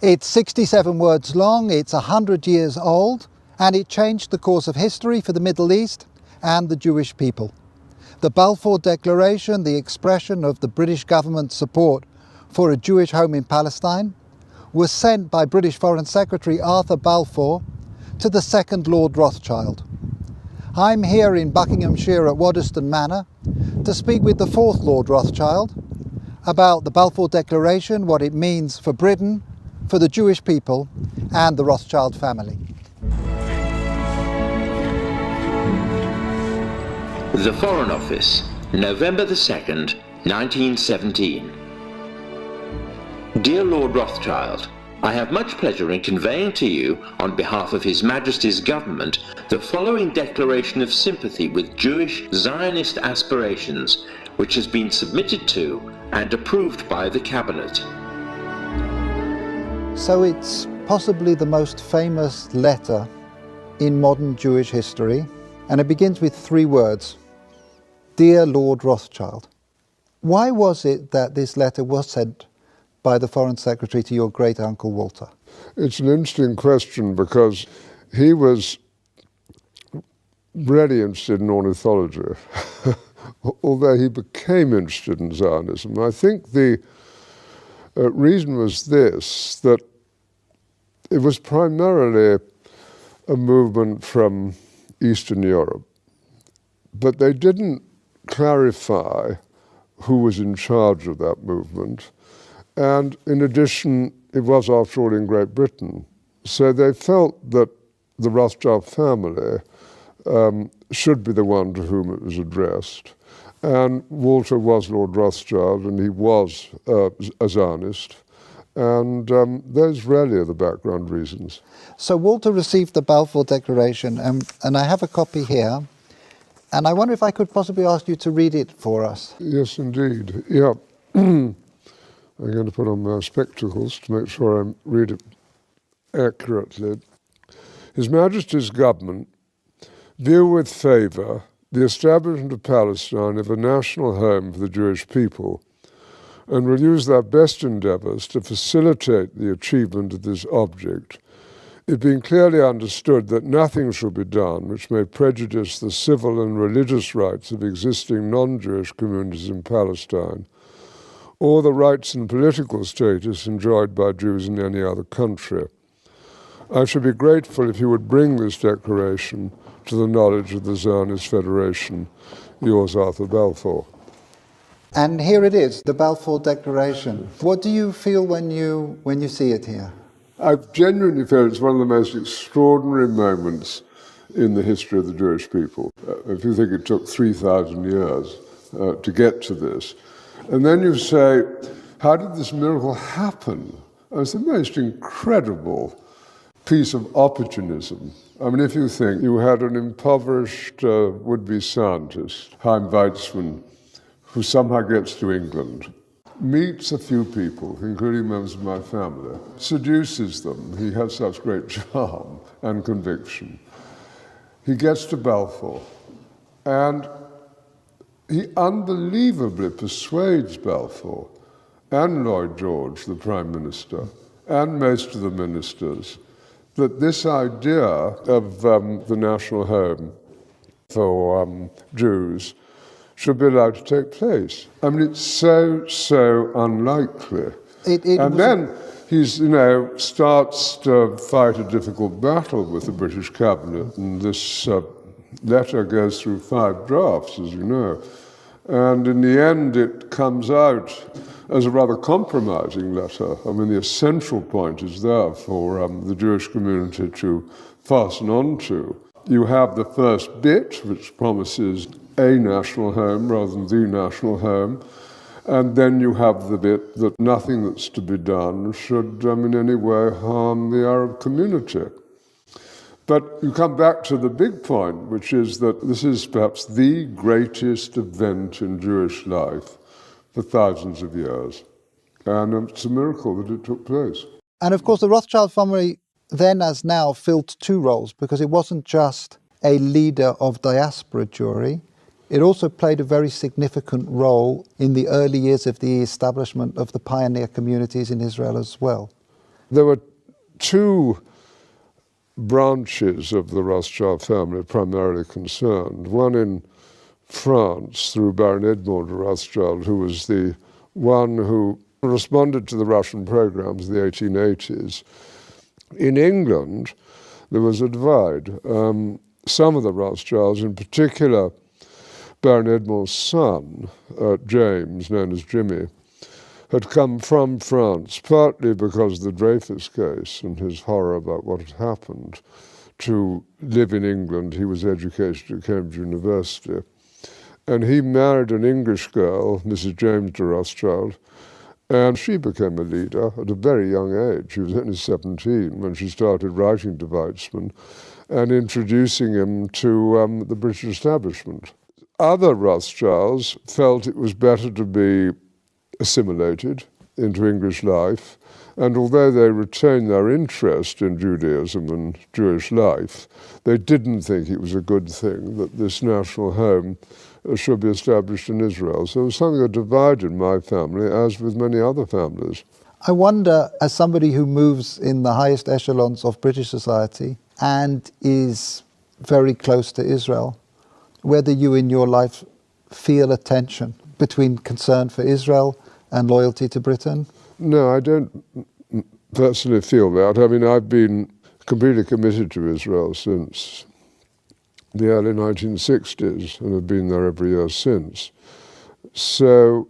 It's 67 words long, it's 100 years old, and it changed the course of history for the Middle East and the Jewish people. The Balfour Declaration, the expression of the British government's support for a Jewish home in Palestine, was sent by British Foreign Secretary Arthur Balfour to the second Lord Rothschild. I'm here in Buckinghamshire at Waddesdon Manor to speak with the fourth Lord Rothschild about the Balfour Declaration, what it means for Britain, for the Jewish people and the Rothschild family. The Foreign Office, November the 2nd, 1917. Dear Lord Rothschild, I have much pleasure in conveying to you, on behalf of His Majesty's Government, the following declaration of sympathy with Jewish Zionist aspirations, which has been submitted to and approved by the Cabinet. So it's possibly the most famous letter in modern Jewish history, and it begins with three words: Dear Lord Rothschild. Why was it that this letter was sent by the Foreign Secretary to your great-uncle Walter? It's an interesting question because he was really interested in ornithology, although he became interested in Zionism. I think the reason was this, that it was primarily a movement from Eastern Europe, but they didn't clarify who was in charge of that movement. And in addition, it was, after all, in Great Britain. So they felt that the Rothschild family should be the one to whom it was addressed. And Walter was Lord Rothschild, and he was a Zionist. And those really are the background reasons. So Walter received the Balfour Declaration, and I have a copy here. And I wonder if I could possibly ask you to read it for us. Yes, indeed. Yeah. I'm going to put on my spectacles to make sure I read it accurately. His Majesty's Government view with favour the establishment of Palestine as a national home for the Jewish people, and will use their best endeavours to facilitate the achievement of this object, it being clearly understood that nothing shall be done which may prejudice the civil and religious rights of existing non-Jewish communities in Palestine, or the rights and political status enjoyed by Jews in any other country. I should be grateful if you would bring this declaration to the knowledge of the Zionist Federation. Yours, Arthur Balfour. And here it is, the Balfour Declaration. What do you feel when you see it here? I genuinely feel it's one of the most extraordinary moments in the history of the Jewish people. If you think it took 3,000 years to get to this, and then you say, how did this miracle happen? It's the most incredible piece of opportunism. I mean, if you think you had an impoverished would-be scientist, Chaim Weizmann, who somehow gets to England, meets a few people, including members of my family, seduces them. He has such great charm and conviction. He gets to Balfour, and he unbelievably persuades Balfour and Lloyd George, the Prime Minister, and most of the ministers, that this idea of the national home for Jews should be allowed to take place. I mean, it's so unlikely. And then he's, starts to fight a difficult battle with the British cabinet, and this letter goes through 5 drafts, as you know. And in the end, it comes out as a rather compromising letter. I mean, the essential point is there for the Jewish community to fasten on to. You have the first bit, which promises a national home rather than the national home, and then you have the bit that nothing that's to be done should in any way harm the Arab community. But you come back to the big point, which is that this is perhaps the greatest event in Jewish life for thousands of years. And it's a miracle that it took place. And of course, the Rothschild family then as now filled 2 roles, because it wasn't just a leader of diaspora Jewry, it also played a very significant role in the early years of the establishment of the pioneer communities in Israel as well. There were two branches of the Rothschild family primarily concerned. One in France through Baron Edmond de Rothschild, who was the one who responded to the Russian programs of the 1880s. In England, there was a divide. Some of the Rothschilds, in particular Baron Edmond's son, James, known as Jimmy, had come from France, partly because of the Dreyfus case and his horror about what had happened, to live in England. He was educated at Cambridge University. And he married an English girl, Mrs. James de Rothschild, and she became a leader at a very young age. She was only 17 when she started writing to Weizmann and introducing him to the British establishment. Other Rothschilds felt it was better to be assimilated into English life, and although they retained their interest in Judaism and Jewish life, they didn't think it was a good thing that this national home should be established in Israel. So it was something that divided my family, as with many other families. I wonder, as somebody who moves in the highest echelons of British society and is very close to Israel, whether you in your life feel a tension between concern for Israel and loyalty to Britain? No, I don't personally feel that. I mean, I've been completely committed to Israel since the early 1960s and have been there every year since. So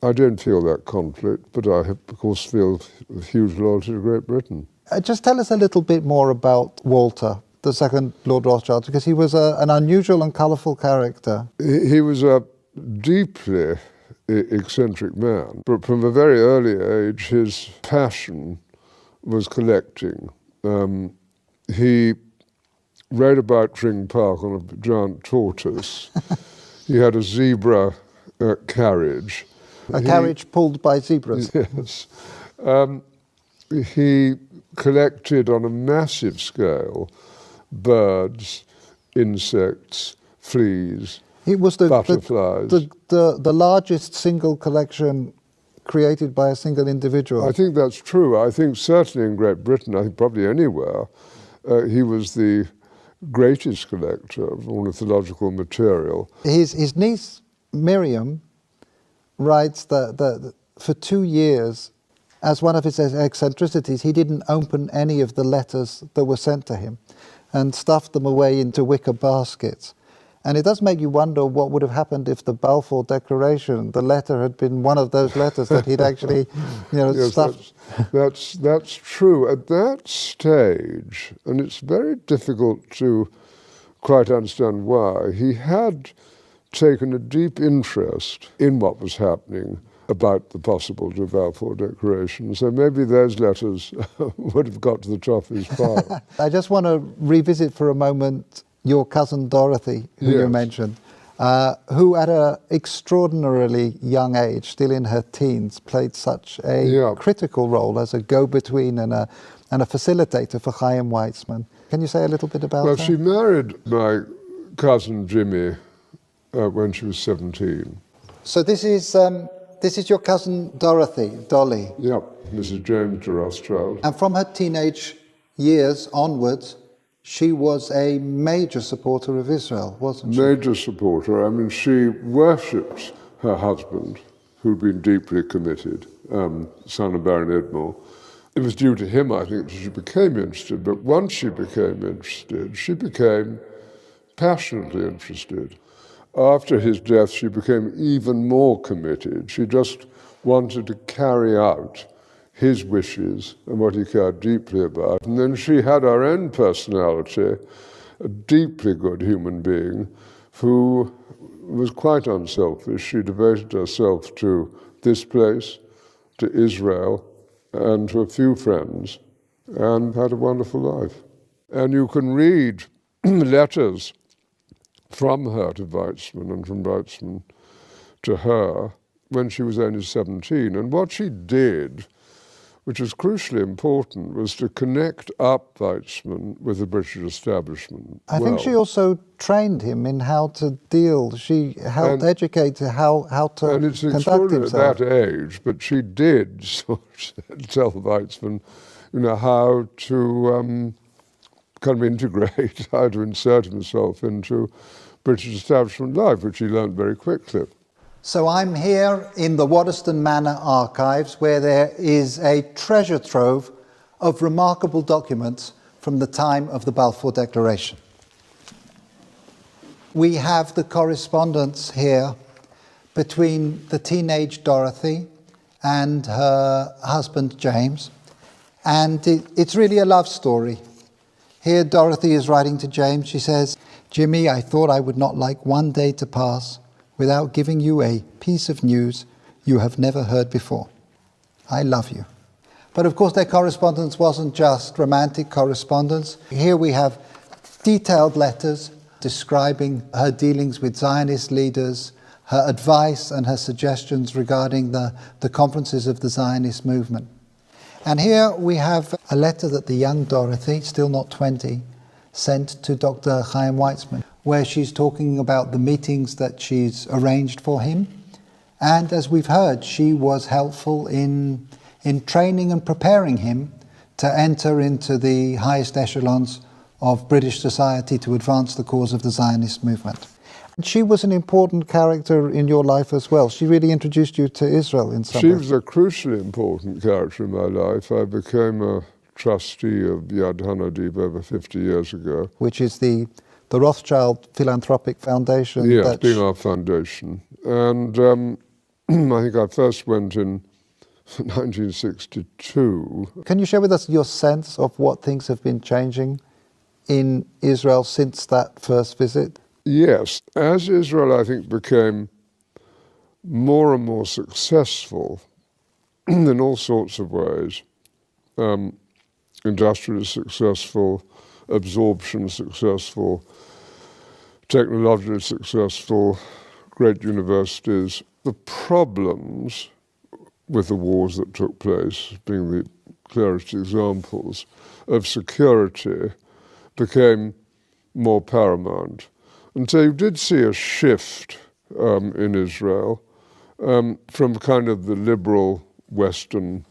I don't feel that conflict, but I, of course, feel huge loyalty to Great Britain. Just tell us a little bit more about Walter, the second Lord Rothschild, because he was an unusual and colourful character. He was a deeply eccentric man, but from a very early age his passion was collecting. He rode about Tring Park on a giant tortoise. He had a zebra carriage. A carriage pulled by zebras. Yes. He collected on a massive scale birds, insects, fleas, It was butterflies. the largest single collection created by a single individual. I think that's true. I think certainly in Great Britain, I think probably anywhere, he was the greatest collector of ornithological material. His niece, Miriam, writes that for 2 years, as one of his eccentricities, he didn't open any of the letters that were sent to him and stuffed them away into wicker baskets. And it does make you wonder what would have happened if the Balfour Declaration, the letter had been one of those letters that he'd actually, Yes, stuffed. that's true. At that stage, and it's very difficult to quite understand why, he had taken a deep interest in what was happening about the possible Balfour Declaration. So maybe those letters would have got to the top of his pile. I just want to revisit for a moment your cousin Dorothy, who you Yes. mentioned, who at an extraordinarily young age, still in her teens, played such a critical role as a go-between and a facilitator for Chaim Weizmann. Can you say a little bit about Well, that? she married my cousin Jimmy when she was 17. So this is your cousin Dorothy, Dolly. Yep, Mrs. James de Rothschild. And from her teenage years onwards, she was a major supporter of Israel, wasn't she? Major supporter. I mean, she worshipped her husband, who'd been deeply committed, son of Baron Edmond. It was due to him, I think, that she became interested. But once she became interested, she became passionately interested. After his death, she became even more committed. She just wanted to carry out his wishes and what he cared deeply about. And then she had her own personality, a deeply good human being who was quite unselfish. She devoted herself to this place, to Israel, and to a few friends, and had a wonderful life. And you can read letters from her to Weizmann and from Weizmann to her when she was only 17. And what she did which was crucially important, was to connect up Weizmann with the British establishment. I think she also trained him in how to deal. She helped educate how to and it's conduct himself. At that age, but she did sort of tell Weizmann, how to kind of integrate, how to insert himself into British establishment life, which he learned very quickly. So I'm here in the Waddesdon Manor archives, where there is a treasure trove of remarkable documents from the time of the Balfour Declaration. We have the correspondence here between the teenage Dorothy and her husband James, and it's really a love story. Here Dorothy is writing to James. She says, "Jimmy, I thought I would not like one day to pass without giving you a piece of news you have never heard before. I love you." But of course their correspondence wasn't just romantic correspondence. Here we have detailed letters describing her dealings with Zionist leaders, her advice and her suggestions regarding the conferences of the Zionist movement. And here we have a letter that the young Dorothy, still not 20, sent to Dr. Chaim Weizmann, where she's talking about the meetings that she's arranged for him. And as we've heard, she was helpful in training and preparing him to enter into the highest echelons of British society to advance the cause of the Zionist movement. And she was an important character in your life as well. She really introduced you to Israel in some way. She was a crucially important character in my life. I became a trustee of Yad Hanadiv over 50 years ago. Which is the Rothschild philanthropic foundation. Yes, being our foundation. And I think I first went in 1962. Can you share with us your sense of what things have been changing in Israel since that first visit? Yes. As Israel, I think, became more and more successful in all sorts of ways, industrially successful, absorption successful, technologically successful, great universities, the problems with the wars that took place, being the clearest examples, of security became more paramount. And so you did see a shift in Israel from kind of the liberal Western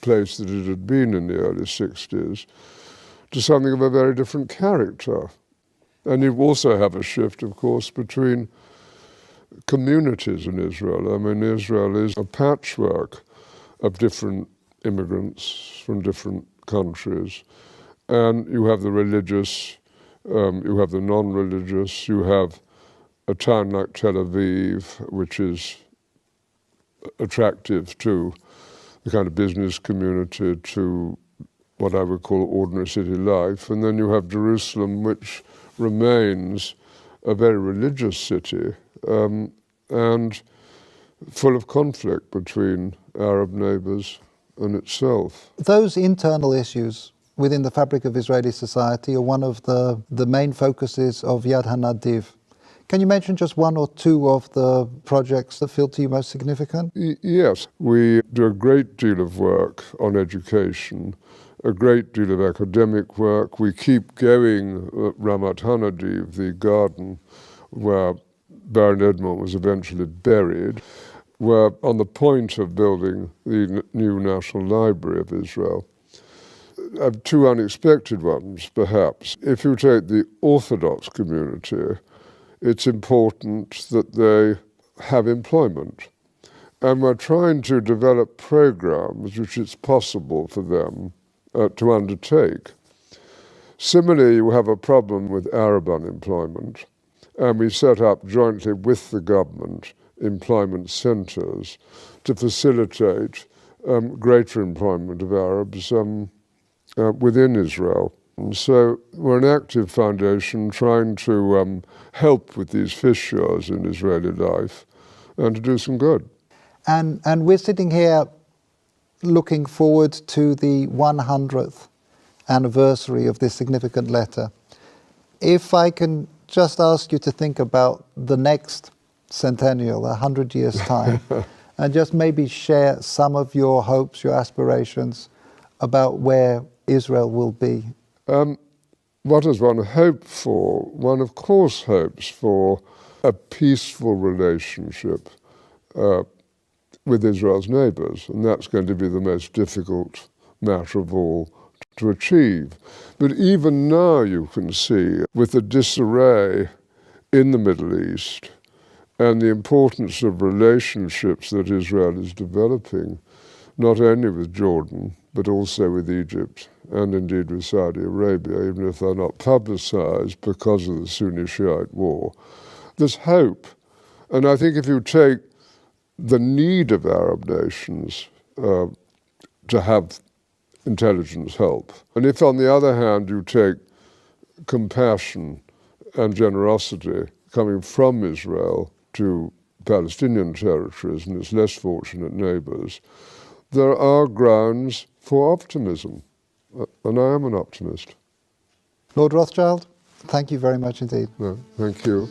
place that it had been in the early 60s to something of a very different character. And you also have a shift, of course, between communities in Israel. I mean, Israel is a patchwork of different immigrants from different countries. And you have the religious, you have the non-religious, you have a town like Tel Aviv, which is attractive to the kind of business community, to what I would call ordinary city life. And then you have Jerusalem, which remains a very religious city and full of conflict between Arab neighbors and itself. Those internal issues within the fabric of Israeli society are one of the main focuses of Yad Hanadiv. Can you mention just one or two of the projects that feel to you most significant? Yes, we do a great deal of work on education, a great deal of academic work. We keep going at Ramat Hanadiv, the garden where Baron Edmond was eventually buried. We're on the point of building the new National Library of Israel. Two unexpected ones, perhaps. If you take the Orthodox community, it's important that they have employment. And we're trying to develop programs which it's possible for them to undertake. Similarly, you have a problem with Arab unemployment, and we set up jointly with the government employment centres to facilitate greater employment of Arabs within Israel. And so we're an active foundation trying to help with these fissures in Israeli life and to do some good. And we're sitting here looking forward to the 100th anniversary of this significant letter. If I can just ask you to think about the next centennial, 100 years' time, and just maybe share some of your hopes, your aspirations about where Israel will be? What does one hope for? One, of course, hopes for a peaceful relationship with Israel's neighbours, and that's going to be the most difficult matter of all to achieve. But even now you can see, with the disarray in the Middle East and the importance of relationships that Israel is developing, not only with Jordan, but also with Egypt and indeed with Saudi Arabia, even if they're not publicized because of the Sunni-Shiite war, there's hope. And I think if you take the need of Arab nations to have intelligence help, and if on the other hand you take compassion and generosity coming from Israel to Palestinian territories and its less fortunate neighbors, there are grounds for optimism, and I am an optimist. Lord Rothschild, thank you very much indeed. No, thank you.